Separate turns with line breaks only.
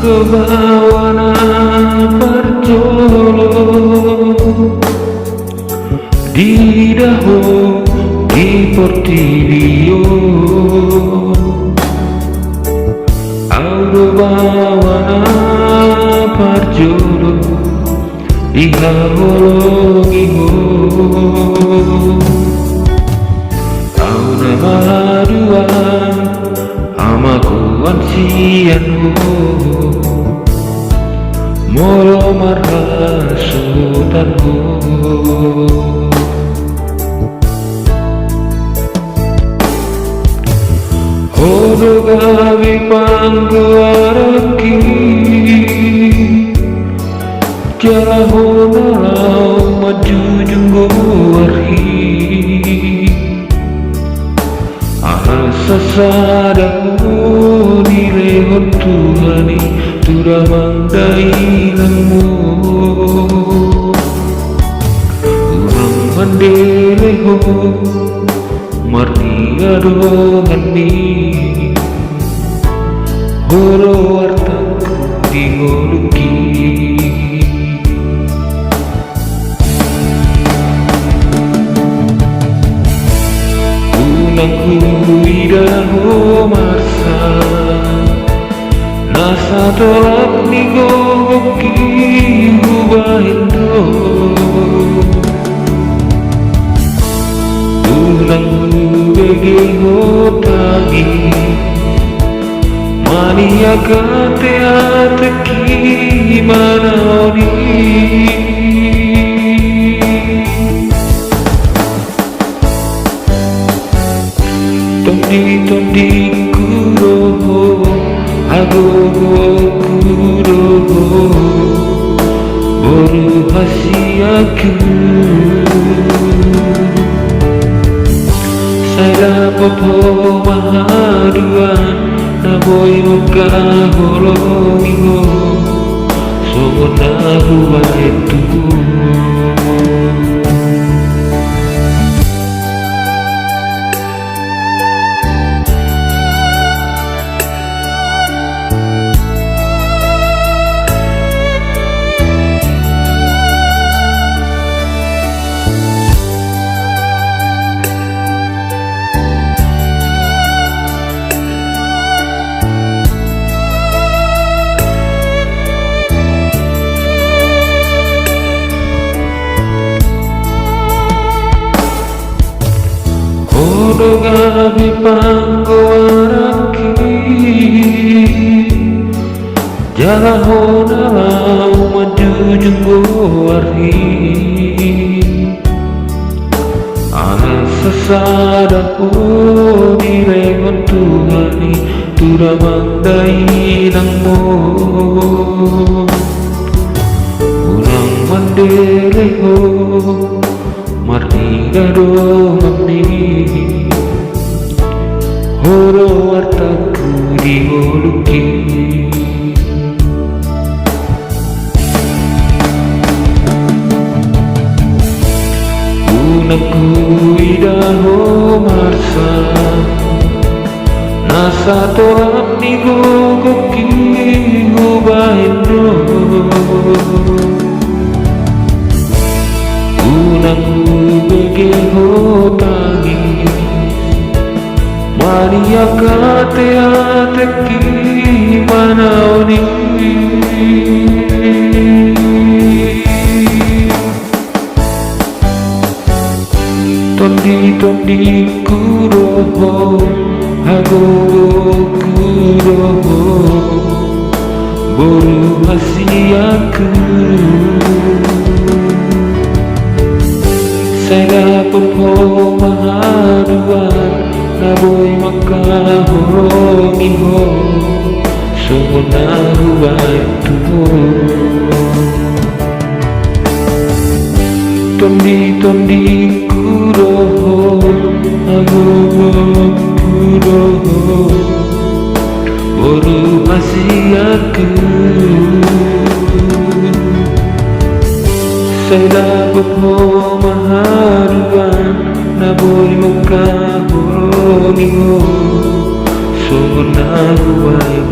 Bawana Parjolo di daho di Portillo Audo bawana Parjolo di Hahologiho Auna maduan amakuan sianmu Molo marha sultanmu Hodo gawi pangguaraki Jalahonarau maju jungguari Asa sadamu nilehon Tuhani Tura mangdainanmu Urang mandeleho Marti adohani Horo wartaku diholuki Unangku idaho marsa Nasa tolak nigoki hubahindo Unang bege hotagi Mania kate ateki manaoni Tondi kuroho Agogo kuroho Boru hasiaku Sada popo mahaduan Naboy muka holomiho Sona huwa itu Hodo gabi pangguaraki Jalahonarau maju jungguari Asa sadaku nilehon Tuhani Tura mangdainanmu Urang mandeleho Marti adohani Horo wartaku diholuki Unangku idaho marsa Nasa tolak nigoki hubahindo Unangku bege hotagi Mania kate ateki manaoni Tondi kuroho Agogo kuroho Boru hasiaku Saya po maharuan naboy makahorong iho sungon na huwag tondi kuroho agogog kuroho boru hasiaku saya po maharuan naboy makahorong iho sungon na huwag